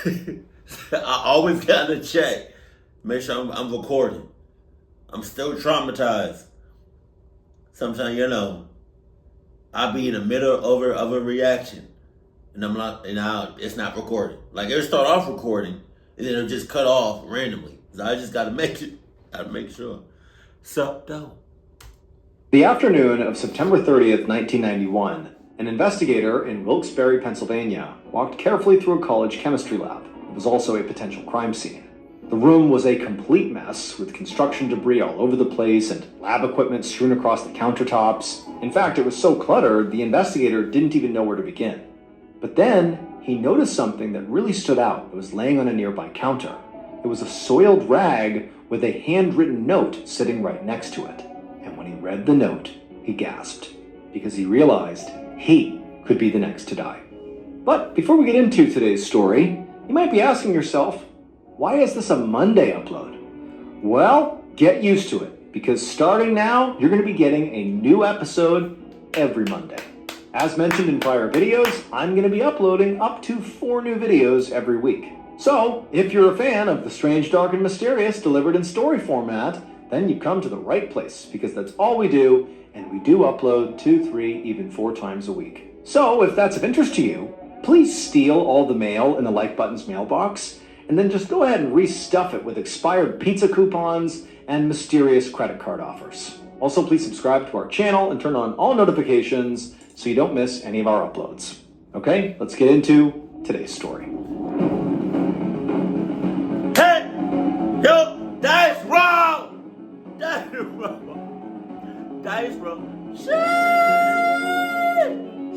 I always gotta check, make sure I'm recording. I'm still traumatized. Sometimes, I'll be in the middle of a reaction, and I'm not, and now it's not recording. Like it'll start off recording, and then it'll just cut off randomly. So I just gotta make sure. Sup, though. The afternoon of September 30th, 1991, an investigator in Wilkes-Barre, Pennsylvania, walked carefully through a college chemistry lab. It was also a potential crime scene. The room was a complete mess, with construction debris all over the place and lab equipment strewn across the countertops. In fact, it was so cluttered, the investigator didn't even know where to begin. But then, he noticed something that really stood out. It was laying on a nearby counter. It was a soiled rag with a handwritten note sitting right next to it. And when he read the note, he gasped, because he realized he could be the next to die. But before we get into today's story, you might be asking yourself, why is this a Monday upload? Well, get used to it, because starting now, you're going to be getting a new episode every Monday. As mentioned in prior videos, I'm going to be uploading up to 4 new videos every week. So, if you're a fan of the strange, dark, and mysterious delivered in story format, then you've come to the right place, because that's all we do, and we do upload 2, 3, even 4 times a week. So, if that's of interest to you, please steal all the mail in the Like Button's mailbox, and then just go ahead and restuff it with expired pizza coupons and mysterious credit card offers. Also, please subscribe to our channel and turn on all notifications so you don't miss any of our uploads. Okay, let's get into today's story. Hey! Yo! That's wrong! That's wrong! That's wrong! Sheesh!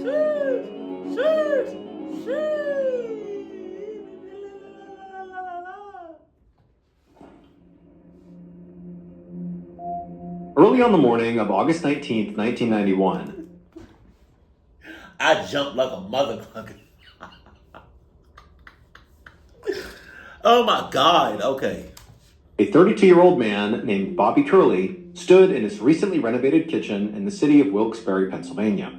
Sheesh! Sheesh! Sheesh! Early on the morning of August 19th, 1991, I jumped like a motherfucker. Oh my God, okay. a 32-year-old man named Bobby Curley stood in his recently renovated kitchen in the city of Wilkes-Barre, Pennsylvania.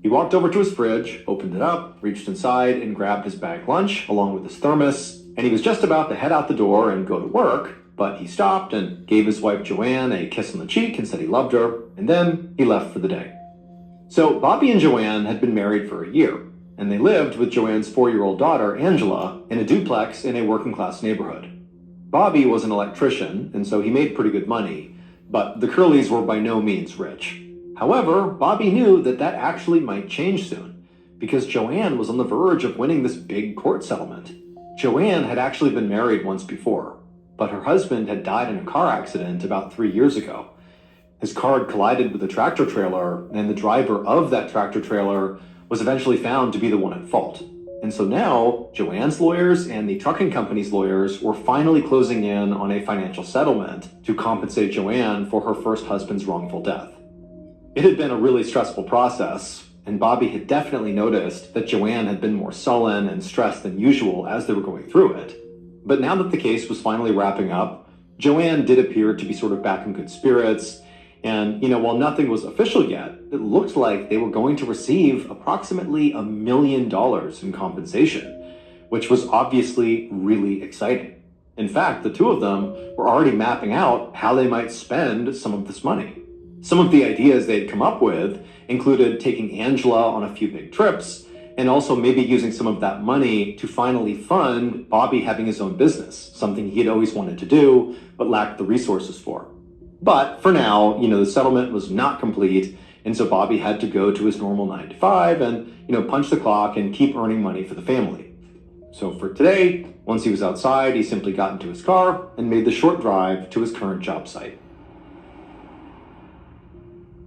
He walked over to his fridge, opened it up, reached inside, and grabbed his bag lunch along with his thermos, and he was just about to head out the door and go to work, but he stopped and gave his wife Joanne a kiss on the cheek and said he loved her, and then he left for the day. So Bobby and Joanne had been married for a year, and they lived with Joanne's 4-year-old daughter, Angela, in a duplex in a working-class neighborhood. Bobby was an electrician, and so he made pretty good money, but the Curleys were by no means rich. However, Bobby knew that actually might change soon, because Joanne was on the verge of winning this big court settlement. Joanne had actually been married once before, but her husband had died in a car accident about 3 years ago. His car had collided with a tractor trailer, and the driver of that tractor trailer was eventually found to be the one at fault. And so now, Joanne's lawyers and the trucking company's lawyers were finally closing in on a financial settlement to compensate Joanne for her first husband's wrongful death. It had been a really stressful process, and Bobby had definitely noticed that Joanne had been more sullen and stressed than usual as they were going through it. But now that the case was finally wrapping up, Joanne did appear to be sort of back in good spirits, and, while nothing was official yet, it looked like they were going to receive approximately $1 million in compensation, which was obviously really exciting. In fact, the two of them were already mapping out how they might spend some of this money. Some of the ideas they'd come up with included taking Angela on a few big trips, and also maybe using some of that money to finally fund Bobby having his own business, something he had always wanted to do, but lacked the resources for. But for now, the settlement was not complete, and so Bobby had to go to his normal 9 to 5 and, punch the clock and keep earning money for the family. So for today, once he was outside, he simply got into his car and made the short drive to his current job site.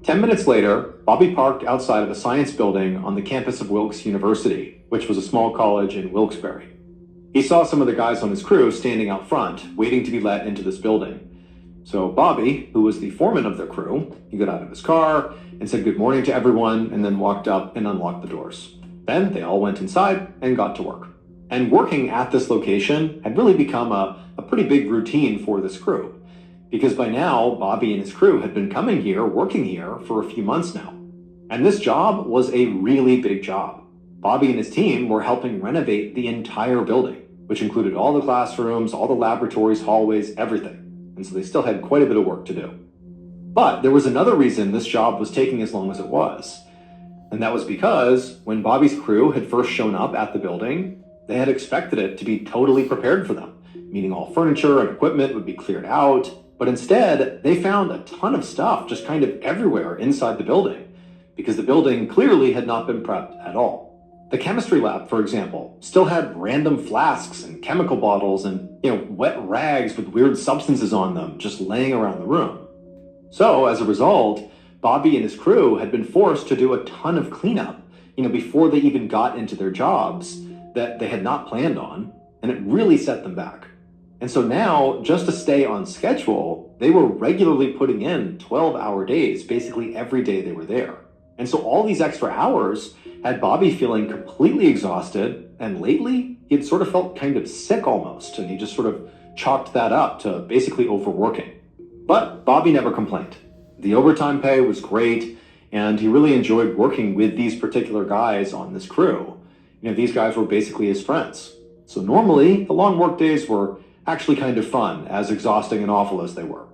10 minutes later, Bobby parked outside of a science building on the campus of Wilkes University, which was a small college in Wilkes-Barre. He saw some of the guys on his crew standing out front, waiting to be let into this building. So Bobby, who was the foreman of their crew, he got out of his car and said good morning to everyone and then walked up and unlocked the doors. Then they all went inside and got to work. And working at this location had really become a pretty big routine for this crew, because by now Bobby and his crew had been coming here, working here for a few months now. And this job was a really big job. Bobby and his team were helping renovate the entire building. which included all the classrooms, all the laboratories, hallways, everything. And so they still had quite a bit of work to do. But there was another reason this job was taking as long as it was. And that was because when Bobby's crew had first shown up at the building, they had expected it to be totally prepared for them, meaning all furniture and equipment would be cleared out. But instead, they found a ton of stuff just kind of everywhere inside the building, because the building clearly had not been prepped at all. The chemistry lab, for example, still had random flasks and chemical bottles and, wet rags with weird substances on them just laying around the room. So, as a result, Bobby and his crew had been forced to do a ton of cleanup, before they even got into their jobs that they had not planned on, and it really set them back. And so now, just to stay on schedule, they were regularly putting in 12-hour days, basically every day they were there. And so all these extra hours had Bobby feeling completely exhausted, and lately, he had sort of felt kind of sick almost, and he just sort of chalked that up to basically overworking. But Bobby never complained. The overtime pay was great, and he really enjoyed working with these particular guys on this crew. These guys were basically his friends. So normally, the long work days were actually kind of fun, as exhausting and awful as they were.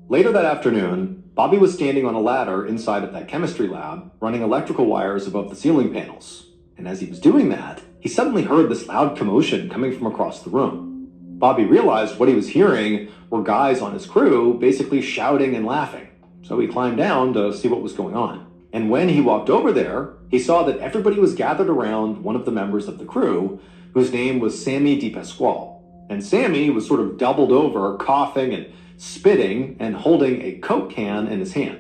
Later that afternoon, Bobby was standing on a ladder inside of that chemistry lab, running electrical wires above the ceiling panels. And as he was doing that, he suddenly heard this loud commotion coming from across the room. Bobby realized what he was hearing were guys on his crew basically shouting and laughing. So he climbed down to see what was going on. And when he walked over there, he saw that everybody was gathered around one of the members of the crew, whose name was Sammy DePasquale. And Sammy was sort of doubled over, coughing and spitting and holding a Coke can in his hand.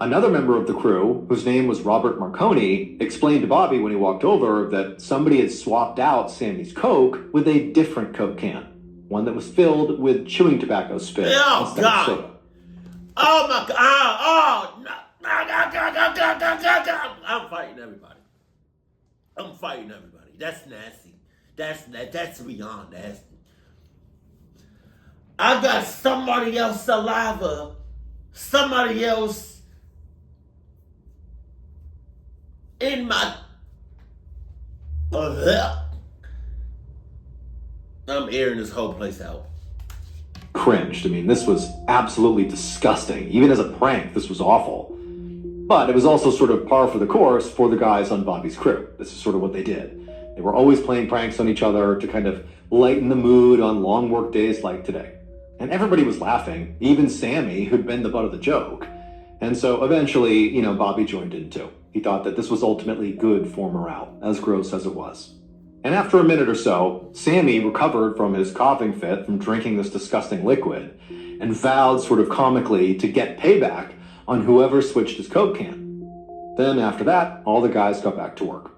Another member of the crew, whose name was Robert Marconi, explained to Bobby when he walked over that somebody had swapped out Sammy's Coke with a different Coke can, one that was filled with chewing tobacco spit instead of soda. Oh my God! Oh no! I'm fighting everybody. That's nasty. That's beyond nasty. I got somebody else's saliva, somebody else in my. I'm airing this whole place out. Cringed. This was absolutely disgusting. Even as a prank, this was awful. But it was also sort of par for the course for the guys on Bobby's crew. This is sort of what they did. They were always playing pranks on each other to kind of lighten the mood on long work days like today. And everybody was laughing, even Sammy, who'd been the butt of the joke. And so eventually, Bobby joined in too. He thought that this was ultimately good for morale, as gross as it was. And after a minute or so, Sammy recovered from his coughing fit from drinking this disgusting liquid and vowed sort of comically to get payback on whoever switched his Coke can. Then after that, all the guys got back to work.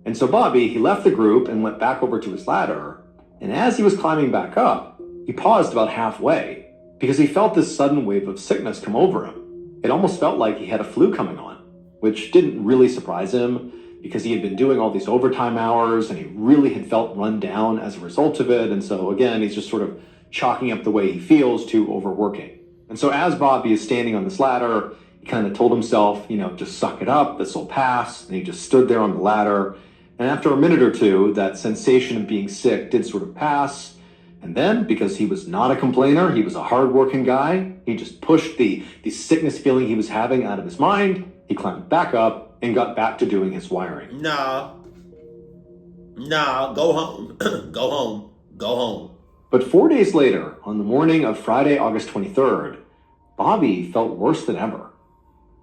And so Bobby, he left the group and went back over to his ladder. And as he was climbing back up, he paused about halfway because he felt this sudden wave of sickness come over him. It almost felt like he had a flu coming on, which didn't really surprise him because he had been doing all these overtime hours and he really had felt run down as a result of it. And so again, he's just sort of chalking up the way he feels to overworking. And so as Bobby is standing on this ladder, he kind of told himself, just suck it up, this will pass. And he just stood there on the ladder. And after a minute or two, that sensation of being sick did sort of pass. And then, because he was not a complainer, he was a hardworking guy, he just pushed the sickness feeling he was having out of his mind. He climbed back up and got back to doing his wiring. Nah, go home. Go home. But 4 days later, on the morning of Friday, August 23rd, Bobby felt worse than ever.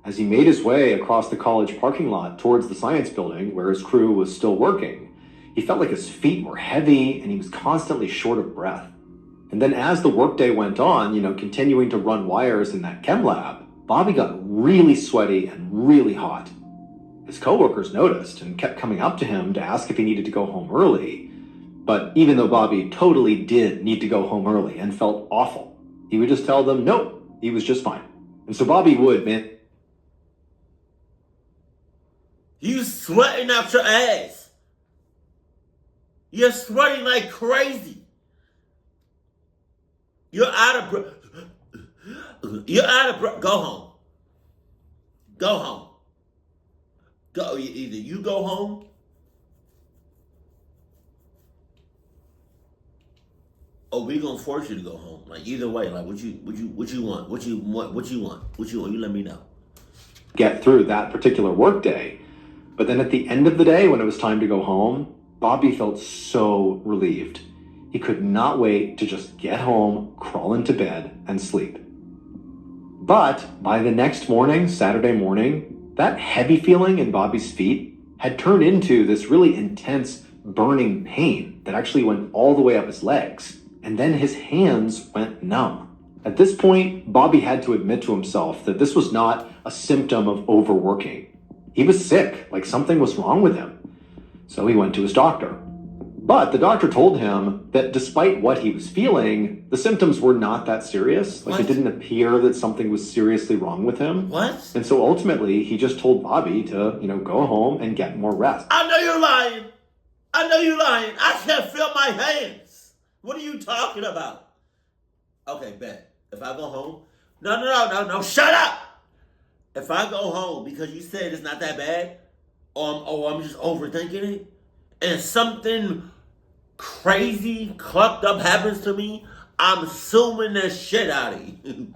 As he made his way across the college parking lot towards the science building where his crew was still working, he felt like his feet were heavy and he was constantly short of breath. And then as the workday went on, continuing to run wires in that chem lab, Bobby got really sweaty and really hot. His coworkers noticed and kept coming up to him to ask if he needed to go home early. But even though Bobby totally did need to go home early and felt awful, he would just tell them, nope, he was just fine. And so Bobby would, man. You sweating out your ass. You're sweating like crazy. You're out of breath. Go home. Go. Either you go home oh, we gonna force you to go home. Like either way, like what you want, what you want. You let me know. Get through that particular workday. But then at the end of the day, when it was time to go home, Bobby felt so relieved. He could not wait to just get home, crawl into bed, and sleep. But by the next morning, Saturday morning, that heavy feeling in Bobby's feet had turned into this really intense burning pain that actually went all the way up his legs. And then his hands went numb. At this point, Bobby had to admit to himself that this was not a symptom of overworking. He was sick, like something was wrong with him. So he went to his doctor. But the doctor told him that despite what he was feeling, the symptoms were not that serious. Like, it didn't appear that something was seriously wrong with him. What? And so ultimately, he just told Bobby to, go home and get more rest. I know you're lying. I can't feel my hands. What are you talking about? Okay, bet. If I go home, no, shut up. If I go home because you said it's not that bad, or I'm just overthinking it, and something crazy, clucked up happens to me, I'm suing the shit out of you.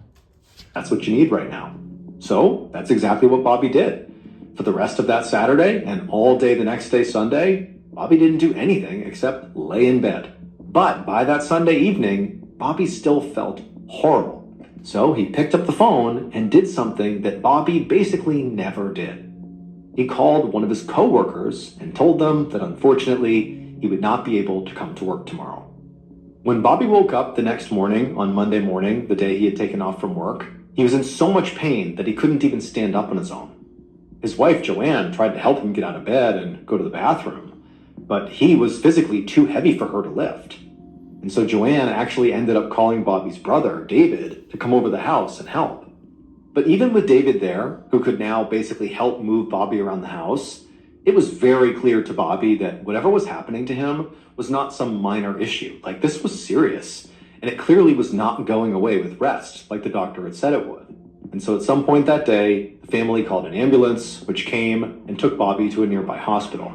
That's what you need right now. So that's exactly what Bobby did. For the rest of that Saturday and all day the next day, Sunday, Bobby didn't do anything except lay in bed. But by that Sunday evening, Bobby still felt horrible. So he picked up the phone and did something that Bobby basically never did. He called one of his coworkers and told them that unfortunately he would not be able to come to work tomorrow. When Bobby woke up the next morning, on Monday morning, the day he had taken off from work, he was in so much pain that he couldn't even stand up on his own. His wife, Joanne, tried to help him get out of bed and go to the bathroom, but he was physically too heavy for her to lift. And so Joanne actually ended up calling Bobby's brother, David, to come over the house and help. But even with David there, who could now basically help move Bobby around the house, it was very clear to Bobby that whatever was happening to him was not some minor issue. Like, this was serious, and it clearly was not going away with rest, like the doctor had said it would. And so at some point that day, the family called an ambulance, which came and took Bobby to a nearby hospital.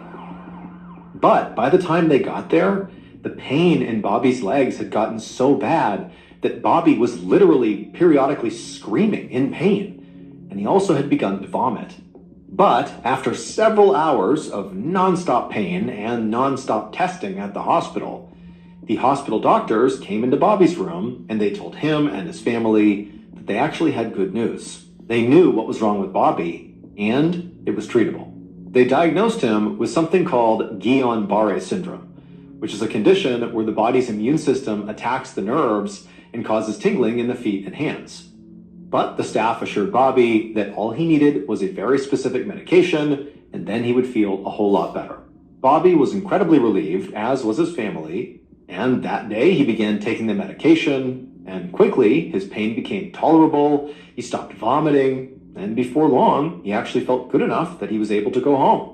But by the time they got there, the pain in Bobby's legs had gotten so bad that Bobby was literally periodically screaming in pain, and he also had begun to vomit. But after several hours of nonstop pain and nonstop testing at the hospital doctors came into Bobby's room and they told him and his family that they actually had good news. They knew what was wrong with Bobby, and it was treatable. They diagnosed him with something called Guillain-Barré syndrome, which is a condition where the body's immune system attacks the nerves and causes tingling in the feet and hands. But the staff assured Bobby that all he needed was a very specific medication, and then he would feel a whole lot better. Bobby was incredibly relieved, as was his family, and that day he began taking the medication, and quickly his pain became tolerable, he stopped vomiting, and before long, he actually felt good enough that he was able to go home.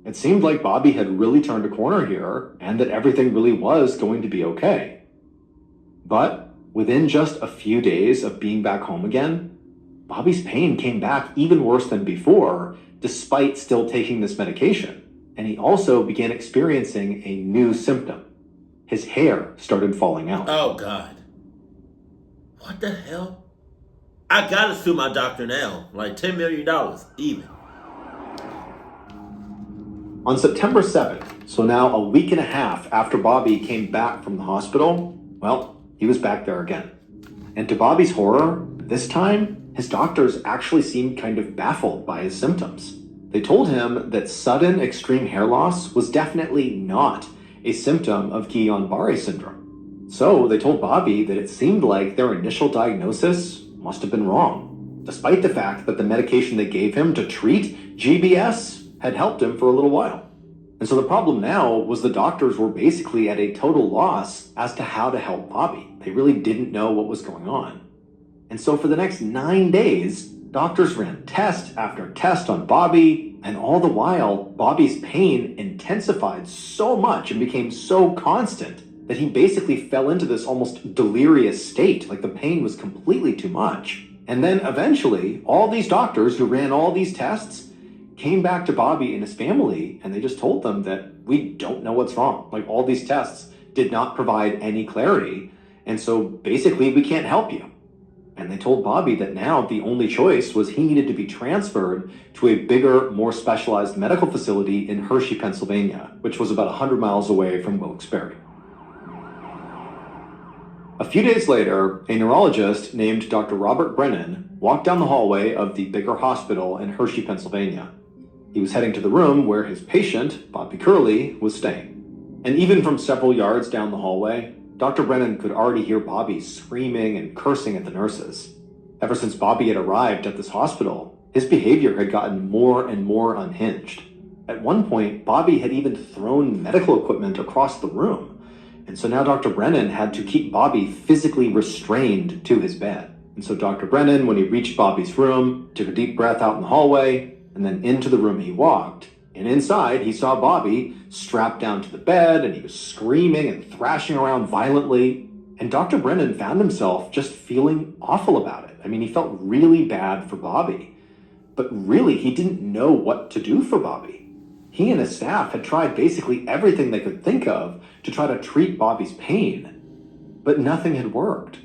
It seemed like Bobby had really turned a corner here, and that everything really was going to be okay. But within just a few days of being back home again, Bobby's pain came back even worse than before, despite still taking this medication. And he also began experiencing a new symptom. His hair started falling out. Oh, God. What the hell? I gotta sue my doctor now. Like $10 million, even. On September 7th, so now a week and a half after Bobby came back from the hospital, well, he was back there again. And to Bobby's horror, this time, his doctors actually seemed kind of baffled by his symptoms. They told him that sudden extreme hair loss was definitely not a symptom of Guillain-Barré syndrome. So they told Bobby that it seemed like their initial diagnosis must have been wrong, despite the fact that the medication they gave him to treat GBS had helped him for a little while. And so the problem now was the doctors were basically at a total loss as to how to help Bobby. They really didn't know what was going on. And so for the next 9 days, doctors ran test after test on Bobby, and all the while, Bobby's pain intensified so much and became so constant that he basically fell into this almost delirious state, like the pain was completely too much. And then eventually, all these doctors who ran all these tests came back to Bobby and his family, and they just told them that we don't know what's wrong. Like, all these tests did not provide any clarity, and so basically we can't help you. And they told Bobby that now the only choice was he needed to be transferred to a bigger, more specialized medical facility in Hershey, Pennsylvania, which was about 100 miles away from Wilkes-Barre. A few days later, a neurologist named Dr. Robert Brennan walked down the hallway of the bigger hospital in Hershey, Pennsylvania. He was heading to the room where his patient, Bobby Curley, was staying. And even from several yards down the hallway, Dr. Brennan could already hear Bobby screaming and cursing at the nurses. Ever since Bobby had arrived at this hospital, his behavior had gotten more and more unhinged. At one point, Bobby had even thrown medical equipment across the room. And so now Dr. Brennan had to keep Bobby physically restrained to his bed. And so Dr. Brennan, when he reached Bobby's room, took a deep breath out in the hallway, and then into the room he walked. And inside, he saw Bobby strapped down to the bed, and he was screaming and thrashing around violently. And Dr. Brennan found himself just feeling awful about it. I mean, he felt really bad for Bobby. But really, he didn't know what to do for Bobby. He and his staff had tried basically everything they could think of to try to treat Bobby's pain. But nothing had worked.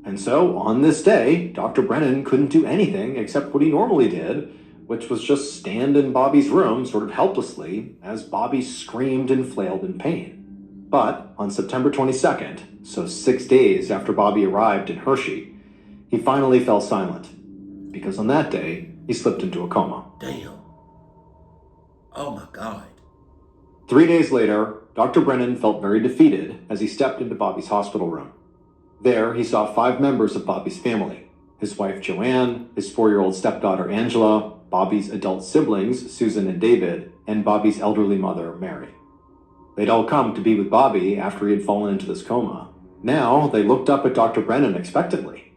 And so, on this day, Dr. Brennan couldn't do anything except what he normally did, which was just stand in Bobby's room sort of helplessly as Bobby screamed and flailed in pain. But on September 22nd, so 6 days after Bobby arrived in Hershey, he finally fell silent, because on that day, he slipped into a coma. Damn. Oh my God. 3 days later, Dr. Brennan felt very defeated as he stepped into Bobby's hospital room. There, he saw 5 members of Bobby's family: his wife Joanne, his 4-year-old stepdaughter Angela, Bobby's adult siblings, Susan and David, and Bobby's elderly mother, Mary. They'd all come to be with Bobby after he had fallen into this coma. Now, they looked up at Dr. Brennan expectantly.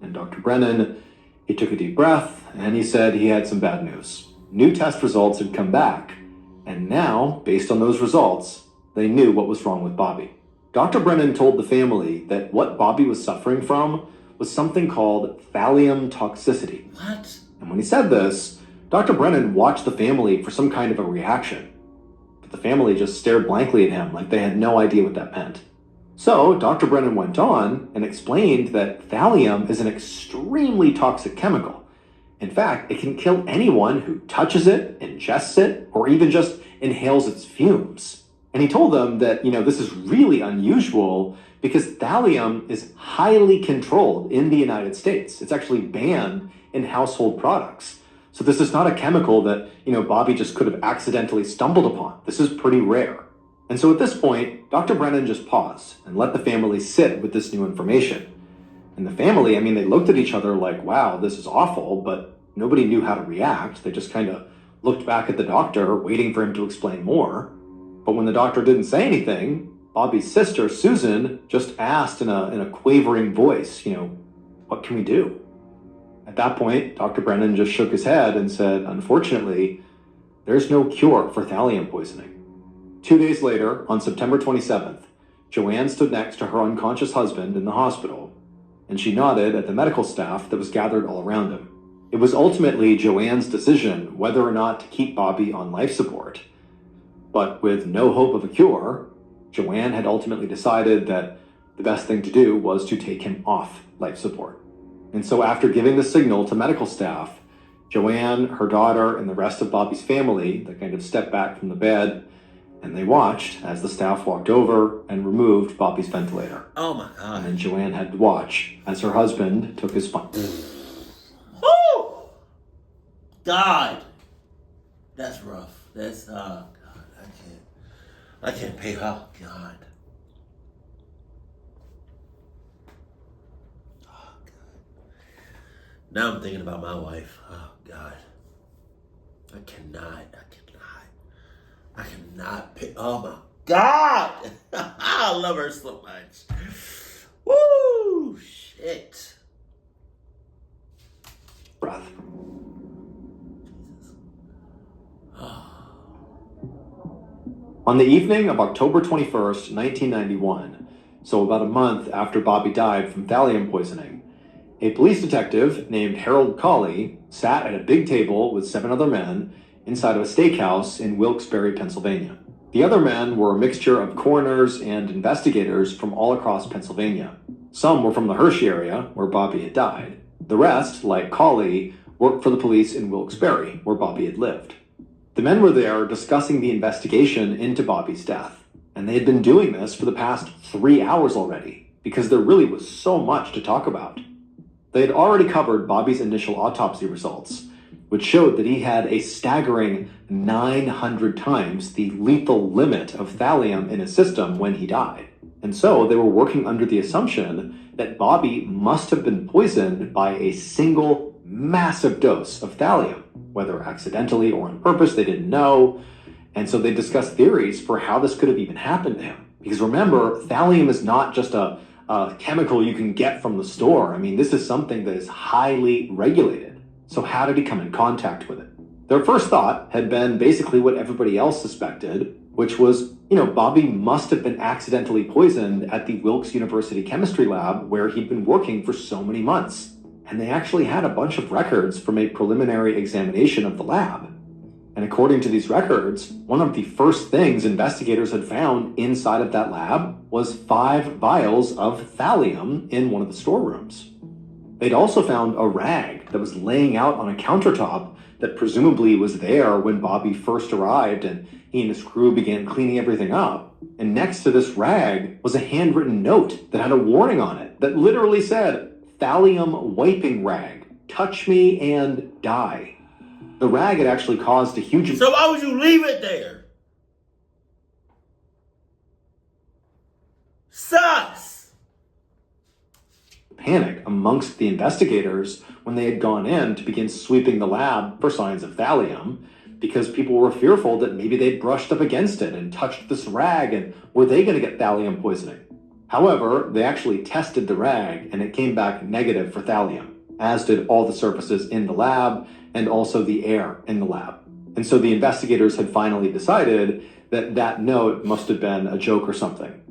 And Dr. Brennan, he took a deep breath, and he said he had some bad news. New test results had come back, and now, based on those results, they knew what was wrong with Bobby. Dr. Brennan told the family that what Bobby was suffering from was something called thallium toxicity. What? And when he said this, Dr. Brennan watched the family for some kind of a reaction. But the family just stared blankly at him like they had no idea what that meant. So Dr. Brennan went on and explained that thallium is an extremely toxic chemical. In fact, it can kill anyone who touches it, ingests it, or even just inhales its fumes. And he told them that, this is really unusual because thallium is highly controlled in the United States. It's actually banned in household products. So this is not a chemical that, Bobby just could have accidentally stumbled upon. This is pretty rare. And so at this point, Dr. Brennan just paused and let the family sit with this new information. And the family, they looked at each other like, wow, this is awful, but nobody knew how to react. They just kind of looked back at the doctor, waiting for him to explain more. But when the doctor didn't say anything, Bobby's sister, Susan, just asked in a quavering voice, what can we do? At that point, Dr. Brennan just shook his head and said, unfortunately, there's no cure for thallium poisoning. 2 days later, on September 27th, Joanne stood next to her unconscious husband in the hospital, and she nodded at the medical staff that was gathered all around him. It was ultimately Joanne's decision whether or not to keep Bobby on life support. But with no hope of a cure, Joanne had ultimately decided that the best thing to do was to take him off life support. And so after giving the signal to medical staff, Joanne, her daughter, and the rest of Bobby's family, they kind of stepped back from the bed, and they watched as the staff walked over and removed Bobby's ventilator. Oh my God. And then Joanne had to watch as her husband took his spine. Oh! God. That's rough. That's, God, I can't pay, oh God. Oh God. Now I'm thinking about my wife. Oh God. I cannot pay, oh my God. I love her so much. Woo, shit. Breath. On the evening of October 21st, 1991, so about a month after Bobby died from thallium poisoning, a police detective named Harold Curley sat at a big table with 7 other men inside of a steakhouse in Wilkes-Barre, Pennsylvania. The other men were a mixture of coroners and investigators from all across Pennsylvania. Some were from the Hershey area, where Bobby had died. The rest, like Curley, worked for the police in Wilkes-Barre, where Bobby had lived. The men were there discussing the investigation into Bobby's death, and they had been doing this for the past 3 hours already, because there really was so much to talk about. They had already covered Bobby's initial autopsy results, which showed that he had a staggering 900 times the lethal limit of thallium in his system when he died. And so they were working under the assumption that Bobby must have been poisoned by a single massive dose of thallium, whether accidentally or on purpose, they didn't know. And so they discussed theories for how this could have even happened to him. Because remember, thallium is not just a chemical you can get from the store. I mean, this is something that is highly regulated. So how did he come in contact with it? Their first thought had been basically what everybody else suspected, which was, Bobby must have been accidentally poisoned at the Wilkes University chemistry lab where he'd been working for so many months. And they actually had a bunch of records from a preliminary examination of the lab. And according to these records, one of the first things investigators had found inside of that lab was 5 vials of thallium in one of the storerooms. They'd also found a rag that was laying out on a countertop that presumably was there when Bobby first arrived and he and his crew began cleaning everything up. And next to this rag was a handwritten note that had a warning on it that literally said, "Thallium wiping rag. Touch me and die." The rag had actually caused a huge... So why would you leave it there? Sus! Panic amongst the investigators when they had gone in to begin sweeping the lab for signs of thallium, because people were fearful that maybe they'd brushed up against it and touched this rag, and were they going to get thallium poisoning? However, they actually tested the rag, and it came back negative for thallium, as did all the surfaces in the lab and also the air in the lab. And so the investigators had finally decided that that note must have been a joke or something.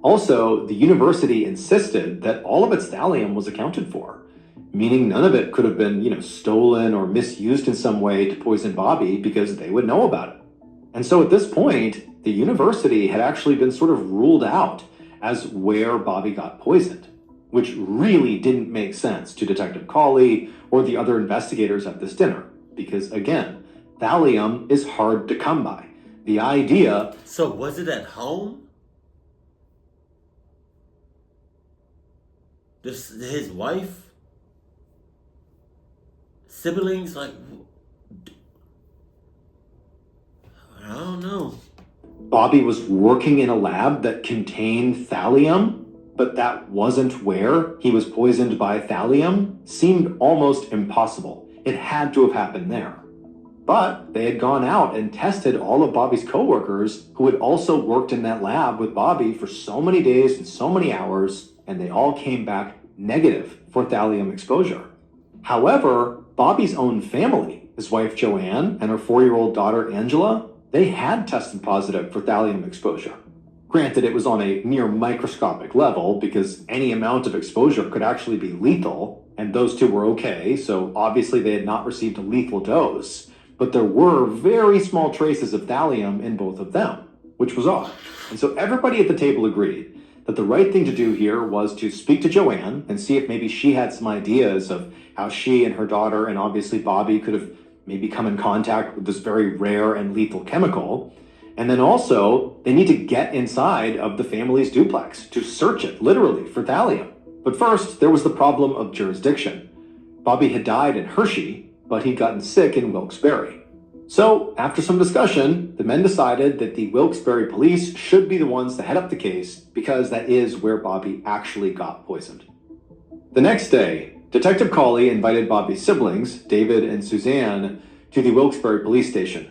Also, the university insisted that all of its thallium was accounted for, meaning none of it could have been, stolen or misused in some way to poison Bobby, because they would know about it. And so at this point, the university had actually been sort of ruled out as where Bobby got poisoned, which really didn't make sense to Detective Curley or the other investigators at this dinner, because again, thallium is hard to come by. The idea... So was it at home? His wife? Siblings? I don't know. Bobby was working in a lab that contained thallium, but that wasn't where he was poisoned by thallium, seemed almost impossible. It had to have happened there. But they had gone out and tested all of Bobby's coworkers who had also worked in that lab with Bobby for so many days and so many hours, and they all came back negative for thallium exposure. However, Bobby's own family, his wife Joanne and her 4-year-old daughter Angela, they had tested positive for thallium exposure. Granted, it was on a near microscopic level, because any amount of exposure could actually be lethal, and those two were okay, so obviously they had not received a lethal dose, but there were very small traces of thallium in both of them, which was odd. And so everybody at the table agreed that the right thing to do here was to speak to Joanne and see if maybe she had some ideas of how she and her daughter and obviously Bobby could have maybe come in contact with this very rare and lethal chemical. And then also, they need to get inside of the family's duplex to search it, literally, for thallium. But first, there was the problem of jurisdiction. Bobby had died in Hershey, but he'd gotten sick in Wilkes-Barre. So, after some discussion, the men decided that the Wilkes-Barre police should be the ones to head up the case, because that is where Bobby actually got poisoned. The next day, Detective Curley invited Bobby's siblings, David and Suzanne, to the Wilkes-Barre police station.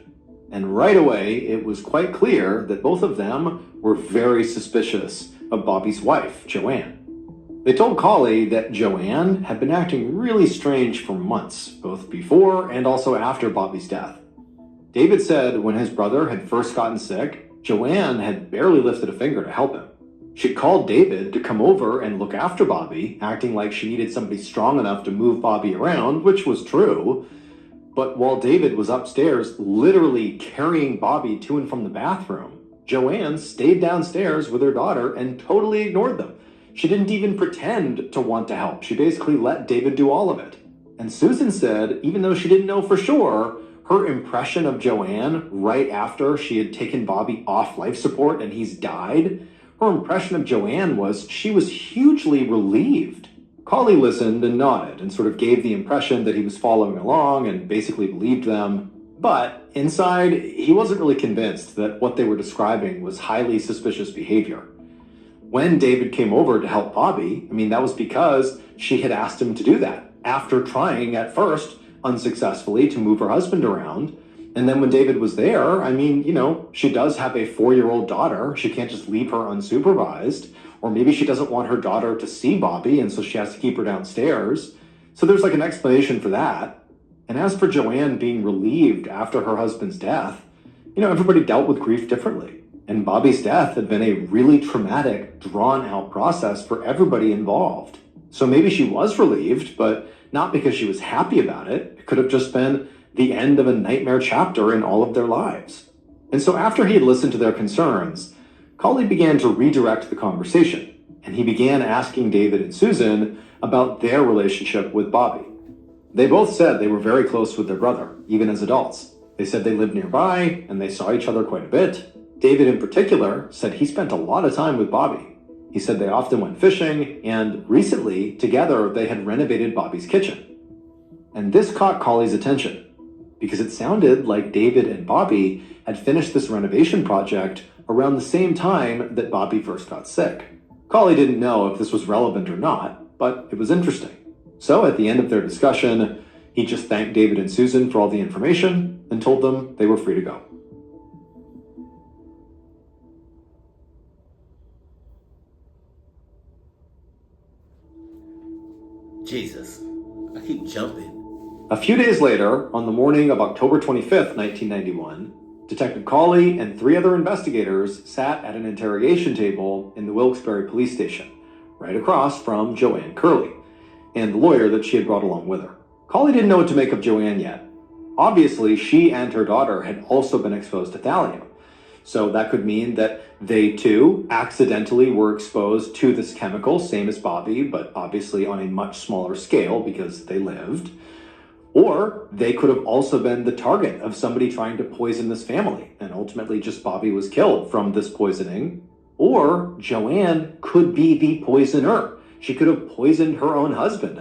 And right away, it was quite clear that both of them were very suspicious of Bobby's wife, Joanne. They told Curley that Joanne had been acting really strange for months, both before and also after Bobby's death. David said when his brother had first gotten sick, Joanne had barely lifted a finger to help him. She called David to come over and look after Bobby, acting like she needed somebody strong enough to move Bobby around, which was true. But while David was upstairs literally carrying Bobby to and from the bathroom, Joanne stayed downstairs with her daughter and totally ignored them. she didn't even pretend to want to help. She basically let David do all of it. And Susan said, even though she didn't know for sure, her impression of Joanne right after she had taken Bobby off life support and he's died, her impression of Joanne was she was hugely relieved. Curley listened and nodded and sort of gave the impression that he was following along and basically believed them. But inside, he wasn't really convinced that what they were describing was highly suspicious behavior. When David came over to help Bobby, that was because she had asked him to do that, after trying at first unsuccessfully to move her husband around. And then when David was there, she does have a 4-year-old daughter. She can't just leave her unsupervised. Or maybe she doesn't want her daughter to see Bobby, and so she has to keep her downstairs. So there's an explanation for that. And as for Joanne being relieved after her husband's death, everybody dealt with grief differently. And Bobby's death had been a really traumatic, drawn-out process for everybody involved. So maybe she was relieved, but not because she was happy about it. It could have just been the end of a nightmare chapter in all of their lives. And so after he had listened to their concerns, Curley began to redirect the conversation, and he began asking David and Susan about their relationship with Bobby. They both said they were very close with their brother, even as adults. They said they lived nearby, and they saw each other quite a bit. David in particular said he spent a lot of time with Bobby. He said they often went fishing, and recently, together, they had renovated Bobby's kitchen. And this caught Curley's attention, because it sounded like David and Bobby had finished this renovation project around the same time that Bobby first got sick. Curley didn't know if this was relevant or not, but it was interesting. So at the end of their discussion, he just thanked David and Susan for all the information and told them they were free to go. Jesus, I keep jumping. A few days later, on the morning of October 25th, 1991, Detective Curley and 3 other investigators sat at an interrogation table in the Wilkes-Barre police station, right across from Joanne Curley, and the lawyer that she had brought along with her. Curley didn't know what to make of Joanne yet. Obviously, she and her daughter had also been exposed to thallium, so that could mean that they too accidentally were exposed to this chemical, same as Bobby, but obviously on a much smaller scale because they lived. Or they could have also been the target of somebody trying to poison this family, and ultimately just Bobby was killed from this poisoning. Or Joanne could be the poisoner. She could have poisoned her own husband.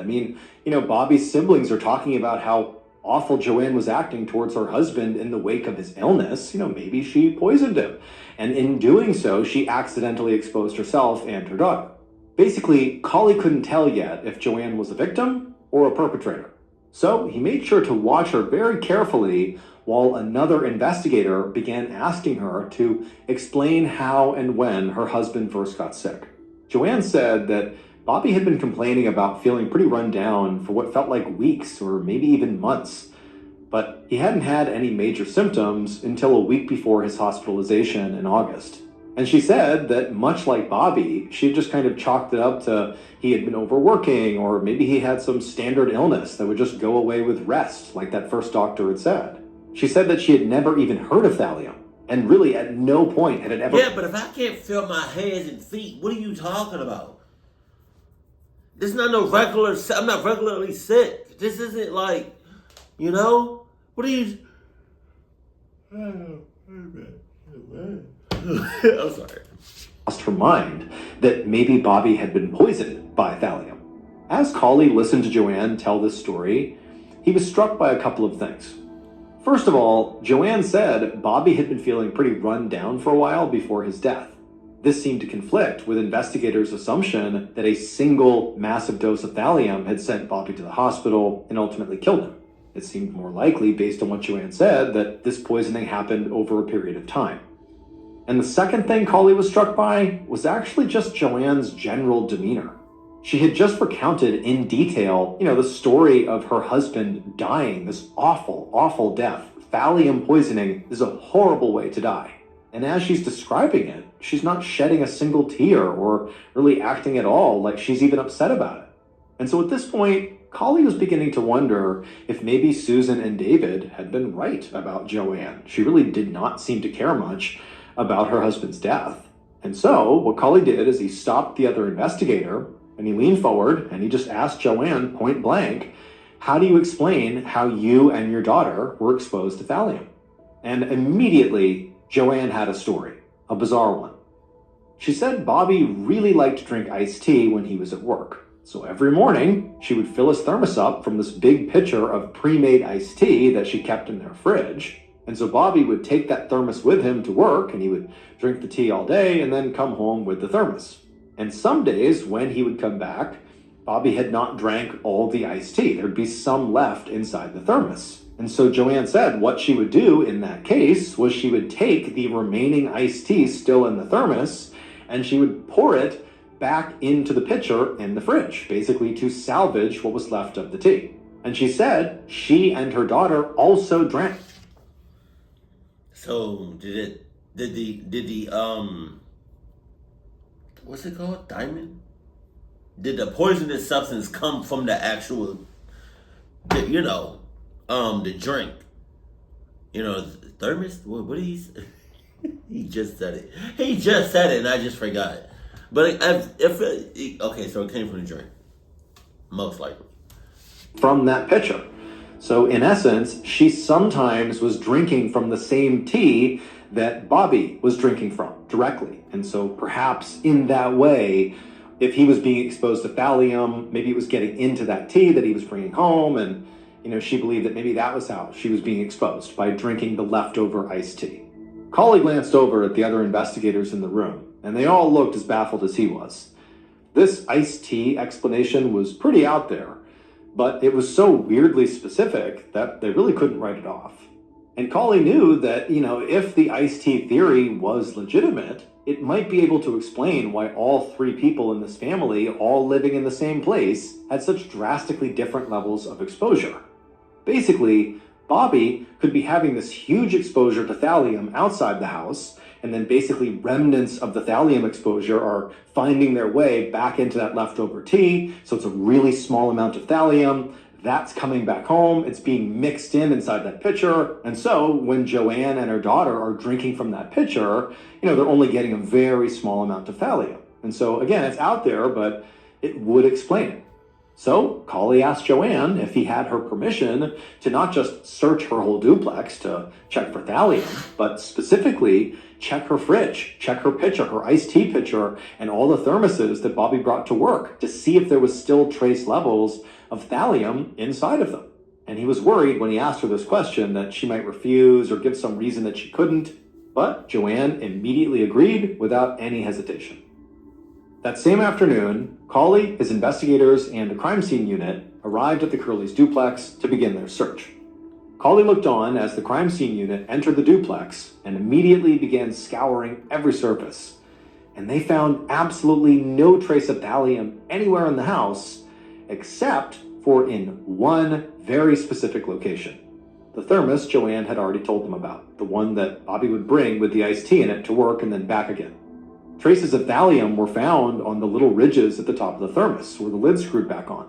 Bobby's siblings are talking about how awful Joanne was acting towards her husband in the wake of his illness. Maybe she poisoned him. And in doing so, she accidentally exposed herself and her daughter. Basically, Curley couldn't tell yet if Joanne was a victim or a perpetrator. So he made sure to watch her very carefully while another investigator began asking her to explain how and when her husband first got sick. Joanne said that Bobby had been complaining about feeling pretty run down for what felt like weeks or maybe even months, but he hadn't had any major symptoms until a week before his hospitalization in August. And she said that much like Bobby, she had just kind of chalked it up to he had been overworking, or maybe he had some standard illness that would just go away with rest, like that first doctor had said. She said that she had never even heard of thallium, and really at no point had it ever... Yeah, but if I can't feel my hands and feet, what are you talking about? This is not no regular... I'm not regularly sick. This isn't like, what are you... I'm sorry. Lost her mind that maybe Bobby had been poisoned by thallium. As Curley listened to Joanne tell this story, he was struck by a couple of things. First of all, Joanne said Bobby had been feeling pretty run down for a while before his death. This seemed to conflict with investigators' assumption that a single massive dose of thallium had sent Bobby to the hospital and ultimately killed him. It seemed more likely, based on what Joanne said, that this poisoning happened over a period of time. And the second thing Curley was struck by was actually just Joanne's general demeanor. She had just recounted in detail, the story of her husband dying, this awful, awful death. Thallium poisoning is a horrible way to die. And as she's describing it, she's not shedding a single tear or really acting at all like she's even upset about it. And so at this point, Curley was beginning to wonder if maybe Susan and David had been right about Joanne. She really did not seem to care much about her husband's death. And so what Curley did is he stopped the other investigator and he leaned forward and he just asked Joanne point blank, how do you explain how you and your daughter were exposed to thallium? And immediately, Joanne had a story, a bizarre one. She said Bobby really liked to drink iced tea when he was at work. So every morning, she would fill his thermos up from this big pitcher of pre-made iced tea that she kept in their fridge. And so Bobby would take that thermos with him to work, and he would drink the tea all day and then come home with the thermos. And some days, when he would come back, Bobby had not drank all the iced tea. There'd be some left inside the thermos. And so Joanne said what she would do in that case was she would take the remaining iced tea still in the thermos and she would pour it back into the pitcher in the fridge, basically to salvage what was left of the tea. And she said she and her daughter also drank. So did the what's it called? Diamond? Did the poisonous substance come from the actual, the drink? Thermos? What did he say? He just said it. He just said it and I just forgot it. But okay, so it came from the drink. Most likely. From that pitcher. So in essence, she sometimes was drinking from the same tea that Bobby was drinking from directly. And so perhaps in that way, if he was being exposed to thallium, maybe it was getting into that tea that he was bringing home. And, she believed that maybe that was how she was being exposed, by drinking the leftover iced tea. Curley glanced over at the other investigators in the room, and they all looked as baffled as he was. This iced tea explanation was pretty out there, but it was so weirdly specific that they really couldn't write it off. And Curley knew that, if the iced tea theory was legitimate, it might be able to explain why all three people in this family, all living in the same place, had such drastically different levels of exposure. Basically, Bobby could be having this huge exposure to thallium outside the house, and then basically remnants of the thallium exposure are finding their way back into that leftover tea, so it's a really small amount of thallium. That's coming back home, it's being mixed inside that pitcher, and so when Joanne and her daughter are drinking from that pitcher, they're only getting a very small amount of thallium. And so again, it's out there, but it would explain it. So Curley asked Joanne if he had her permission to not just search her whole duplex to check for thallium, but specifically check her fridge, check her pitcher, her iced tea pitcher, and all the thermoses that Bobby brought to work to see if there was still trace levels of thallium inside of them. And he was worried when he asked her this question that she might refuse or give some reason that she couldn't, but Joanne immediately agreed without any hesitation. That same afternoon, Curley, his investigators, and a crime scene unit arrived at the Curley's duplex to begin their search. Curley looked on as the crime scene unit entered the duplex and immediately began scouring every surface. And they found absolutely no trace of thallium anywhere in the house, except for in one very specific location. The thermos Joanne had already told them about, the one that Bobby would bring with the iced tea in it to work and then back again. Traces of thallium were found on the little ridges at the top of the thermos where the lid screwed back on.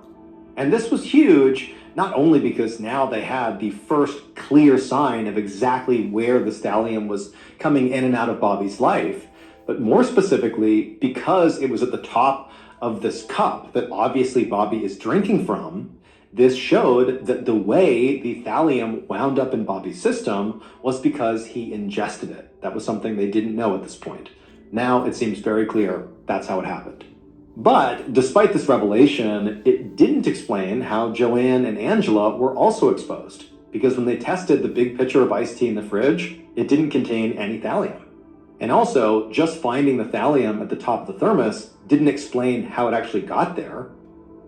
And this was huge, not only because now they had the first clear sign of exactly where this thallium was coming in and out of Bobby's life, but more specifically because it was at the top of this cup that obviously Bobby is drinking from. This showed that the way the thallium wound up in Bobby's system was because he ingested it. That was something they didn't know at this point. Now it seems very clear that's how it happened. But despite this revelation, it didn't explain how Joanne and Angela were also exposed, because when they tested the big pitcher of iced tea in the fridge, it didn't contain any thallium. And also, just finding the thallium at the top of the thermos didn't explain how it actually got there.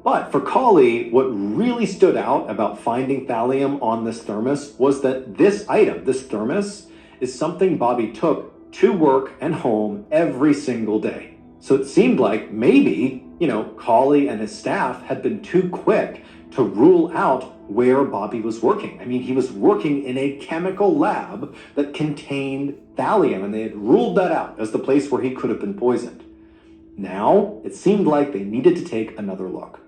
But for Curley, what really stood out about finding thallium on this thermos was that this item, this thermos, is something Bobby took to work and home every single day. So it seemed like maybe, Curley and his staff had been too quick to rule out where Bobby was working. I mean, he was working in a chemical lab that contained thallium, and they had ruled that out as the place where he could have been poisoned. Now, it seemed like they needed to take another look.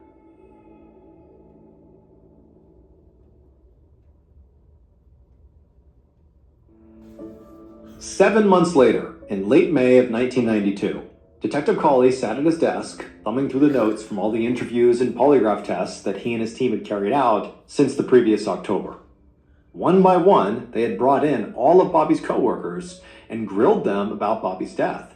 7 months later, in late May of 1992, Detective Curley sat at his desk, thumbing through the notes from all the interviews and polygraph tests that he and his team had carried out since the previous October. One by one, they had brought in all of Bobby's coworkers and grilled them about Bobby's death.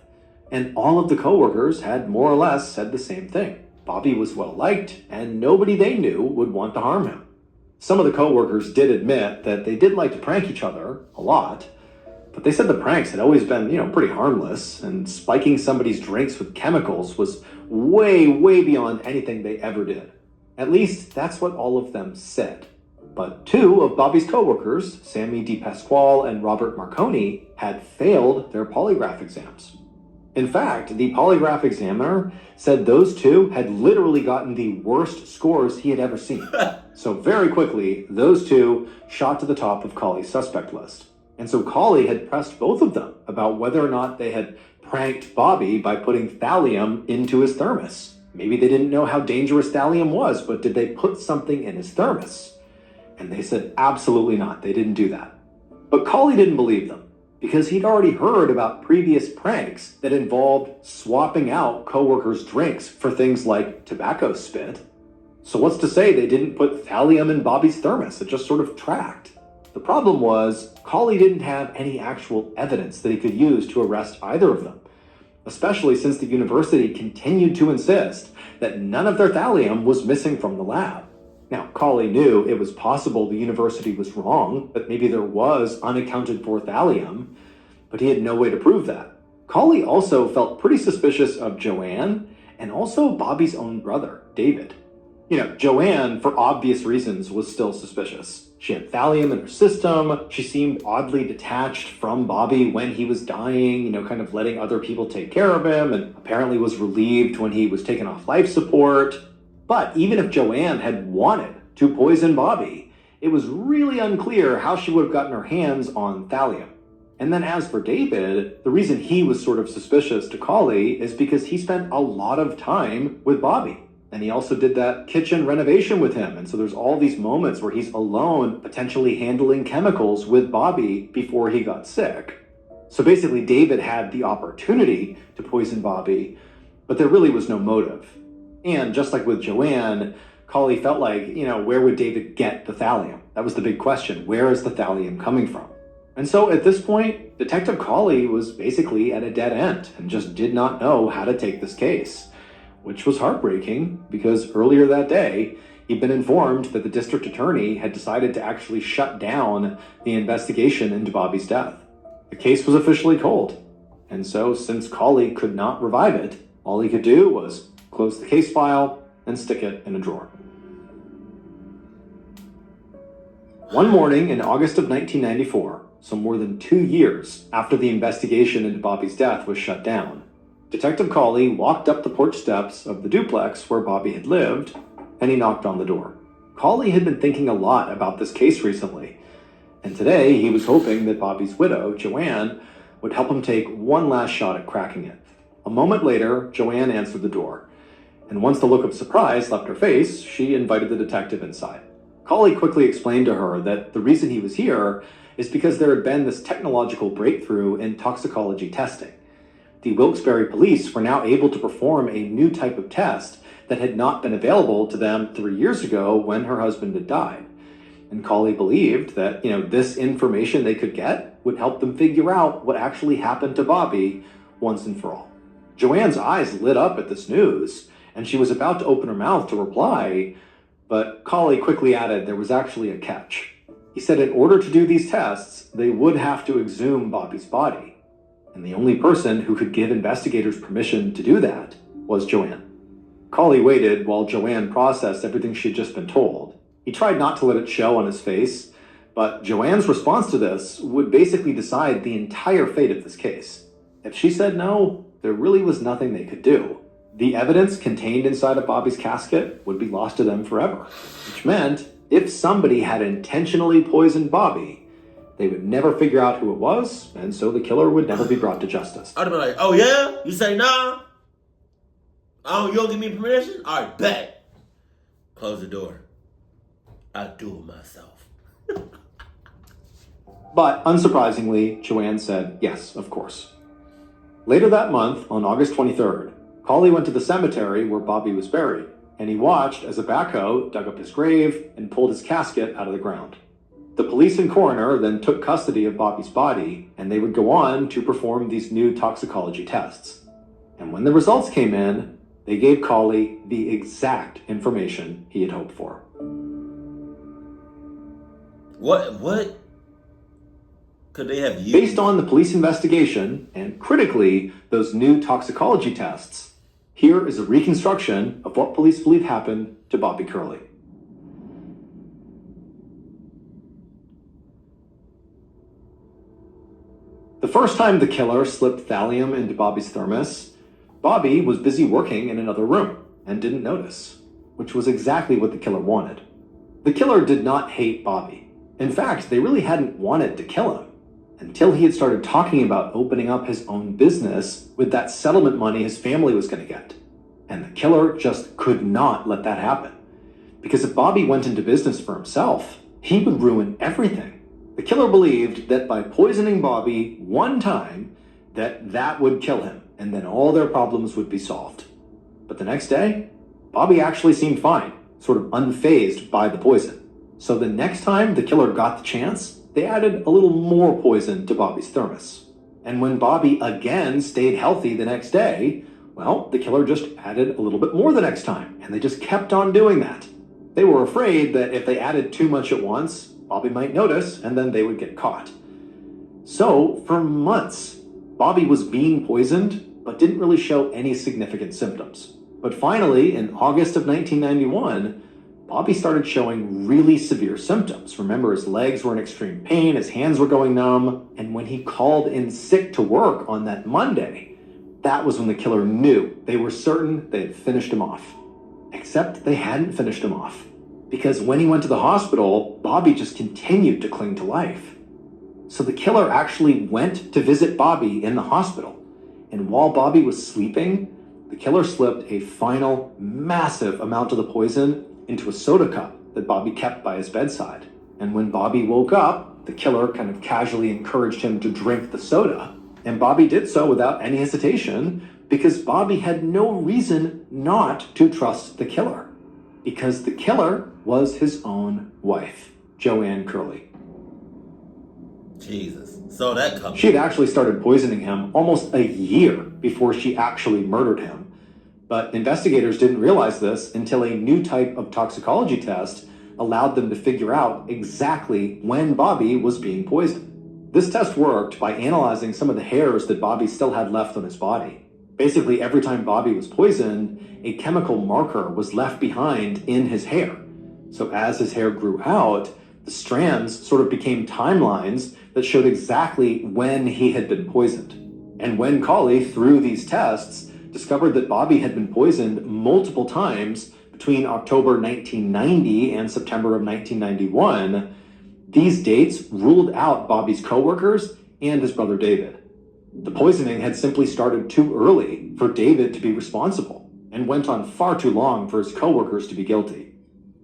And all of the coworkers had more or less said the same thing. Bobby was well liked, and nobody they knew would want to harm him. Some of the coworkers did admit that they did like to prank each other a lot, but they said the pranks had always been, pretty harmless, and spiking somebody's drinks with chemicals was way, way beyond anything they ever did. At least that's what all of them said. But two of Bobby's coworkers, Sammy DePasquale and Robert Marconi, had failed their polygraph exams. In fact, the polygraph examiner said those two had literally gotten the worst scores he had ever seen. So very quickly, those two shot to the top of Curley's suspect list. And so Curley had pressed both of them about whether or not they had pranked Bobby by putting thallium into his thermos. Maybe they didn't know how dangerous thallium was, but did they put something in his thermos? And they said absolutely not, they didn't do that. But Curley didn't believe them, because he'd already heard about previous pranks that involved swapping out coworkers' drinks for things like tobacco spit. So what's to say they didn't put thallium in Bobby's thermos? It just sort of tracked. The problem was, Curley didn't have any actual evidence that he could use to arrest either of them, especially since the university continued to insist that none of their thallium was missing from the lab. Now, Curley knew it was possible the university was wrong, that maybe there was unaccounted for thallium, but he had no way to prove that. Curley also felt pretty suspicious of Joanne and also Bobby's own brother, David. Joanne, for obvious reasons, was still suspicious. She had thallium in her system. She seemed oddly detached from Bobby when he was dying, kind of letting other people take care of him, and apparently was relieved when he was taken off life support. But even if Joanne had wanted to poison Bobby, it was really unclear how she would have gotten her hands on thallium. And then as for David, the reason he was sort of suspicious to Curley is because he spent a lot of time with Bobby. And he also did that kitchen renovation with him. And so there's all these moments where he's alone, potentially handling chemicals with Bobby before he got sick. So basically, David had the opportunity to poison Bobby, but there really was no motive. And just like with Joanne, Curley felt like, where would David get the thallium? That was the big question. Where is the thallium coming from? And so at this point, Detective Curley was basically at a dead end and just did not know how to take this case, which was heartbreaking because earlier that day, he'd been informed that the district attorney had decided to actually shut down the investigation into Bobby's death. The case was officially cold. And so since Curley could not revive it, all he could do was close the case file and stick it in a drawer. One morning in August of 1994, so more than 2 years after the investigation into Bobby's death was shut down, Detective Curley walked up the porch steps of the duplex where Bobby had lived, and he knocked on the door. Curley had been thinking a lot about this case recently, and today he was hoping that Bobby's widow, Joanne, would help him take one last shot at cracking it. A moment later, Joanne answered the door, and once the look of surprise left her face, she invited the detective inside. Curley quickly explained to her that the reason he was here is because there had been this technological breakthrough in toxicology testing. The Wilkes-Barre police were now able to perform a new type of test that had not been available to them 3 years ago when her husband had died. And Curley believed that, this information they could get would help them figure out what actually happened to Bobby once and for all. Joanne's eyes lit up at this news, and she was about to open her mouth to reply, but Curley quickly added there was actually a catch. He said in order to do these tests, they would have to exhume Bobby's body. And the only person who could give investigators permission to do that was Joanne. Curley waited while Joanne processed everything she had just been told. He tried not to let it show on his face, but Joanne's response to this would basically decide the entire fate of this case. If she said no, there really was nothing they could do. The evidence contained inside of Bobby's casket would be lost to them forever, which meant if somebody had intentionally poisoned Bobby, they would never figure out who it was, and so the killer would never be brought to justice. I'd be like, oh yeah? You say nah? Oh, you don't give me permission? All right, bet. Close the door. I do it myself. But unsurprisingly, Joanne said yes, of course. Later that month, on August 23rd, Curley went to the cemetery where Bobby was buried, and he watched as a backhoe dug up his grave and pulled his casket out of the ground. The police and coroner then took custody of Bobby's body, and they would go on to perform these new toxicology tests. And when the results came in, they gave Curley the exact information he had hoped for. What could they have used? Based on the police investigation, and critically, those new toxicology tests, here is a reconstruction of what police believe happened to Bobby Curley. The first time the killer slipped thallium into Bobby's thermos, Bobby was busy working in another room and didn't notice, which was exactly what the killer wanted. The killer did not hate Bobby. In fact, they really hadn't wanted to kill him until he had started talking about opening up his own business with that settlement money his family was going to get. And the killer just could not let that happen. Because if Bobby went into business for himself, he would ruin everything. The killer believed that by poisoning Bobby one time, that would kill him, and then all their problems would be solved. But the next day, Bobby actually seemed fine, sort of unfazed by the poison. So the next time the killer got the chance, they added a little more poison to Bobby's thermos. And when Bobby again stayed healthy the next day, well, the killer just added a little bit more the next time, and they just kept on doing that. They were afraid that if they added too much at once, Bobby might notice, and then they would get caught. So, for months, Bobby was being poisoned, but didn't really show any significant symptoms. But finally, in August of 1991, Bobby started showing really severe symptoms. Remember, his legs were in extreme pain, his hands were going numb, and when he called in sick to work on that Monday, that was when the killer knew. They were certain they had finished him off. Except they hadn't finished him off. Because when he went to the hospital, Bobby just continued to cling to life. So the killer actually went to visit Bobby in the hospital. And while Bobby was sleeping, the killer slipped a final massive amount of the poison into a soda cup that Bobby kept by his bedside. And when Bobby woke up, the killer kind of casually encouraged him to drink the soda. And Bobby did so without any hesitation because Bobby had no reason not to trust the killer. Because the killer was his own wife, Joanne Curley. Jesus. So that comes. She had actually started poisoning him almost a year before she actually murdered him. But investigators didn't realize this until a new type of toxicology test allowed them to figure out exactly when Bobby was being poisoned. This test worked by analyzing some of the hairs that Bobby still had left on his body. Basically, every time Bobby was poisoned, a chemical marker was left behind in his hair. So as his hair grew out, the strands sort of became timelines that showed exactly when he had been poisoned. And when Curley, through these tests, discovered that Bobby had been poisoned multiple times between October 1990 and September of 1991, these dates ruled out Bobby's coworkers and his brother David. The poisoning had simply started too early for David to be responsible and went on far too long for his coworkers to be guilty.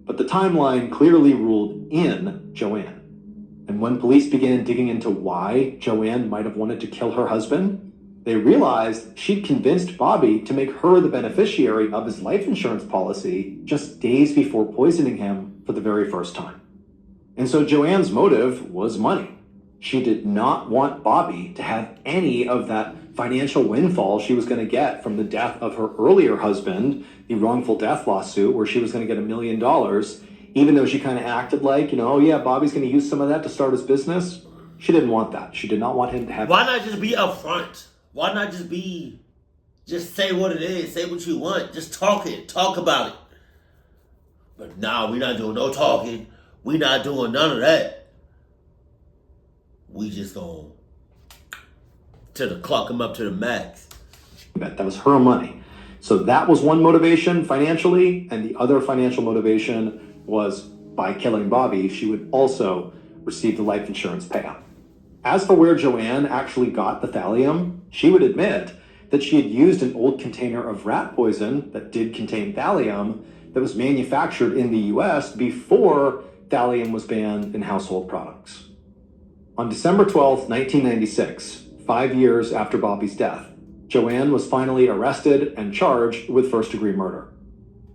But the timeline clearly ruled in Joanne. And when police began digging into why Joanne might have wanted to kill her husband, they realized she'd convinced Bobby to make her the beneficiary of his life insurance policy just days before poisoning him for the very first time. And so Joanne's motive was money. She did not want Bobby to have any of that financial windfall she was going to get from the death of her earlier husband, the wrongful death lawsuit, where she was going to get $1 million, even though she kind of acted like, oh yeah, Bobby's going to use some of that to start his business. She didn't want that. She did not want him to have... Why not just be upfront? Why not just say what it is, say what you want, just talk about it. But nah, we're not doing no talking. We're not doing none of that. We just gonna clock him up to the max. That was her money. So that was one motivation financially, and the other financial motivation was by killing Bobby, she would also receive the life insurance payout. As for where Joanne actually got the thallium, she would admit that she had used an old container of rat poison that did contain thallium that was manufactured in the US before thallium was banned in household products. On December 12th, 1996, 5 years after Bobby's death, Joanne was finally arrested and charged with first-degree murder.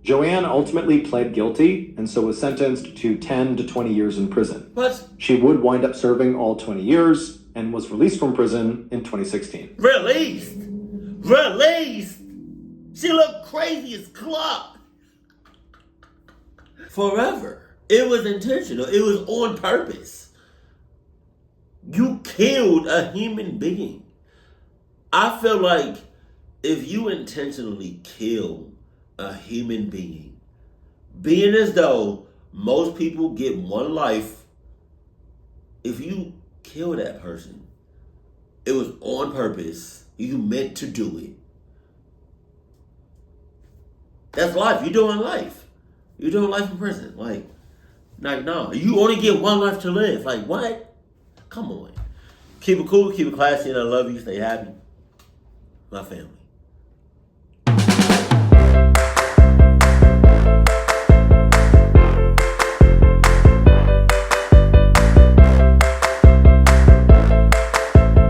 Joanne ultimately pled guilty and so was sentenced to 10 to 20 years in prison. What? She would wind up serving all 20 years and was released from prison in 2016. Released? Released? She looked crazy as clock. Forever. It was intentional. It was on purpose. You killed a human being. I feel like if you intentionally kill a human being, being as though most people get one life, if you kill that person, it was on purpose. You meant to do it. That's life. You're doing life. You're doing life in prison. Like, no. You only get one life to live. Like, what? Come on. Keep it cool, keep it classy, and I love you. Stay happy. My family.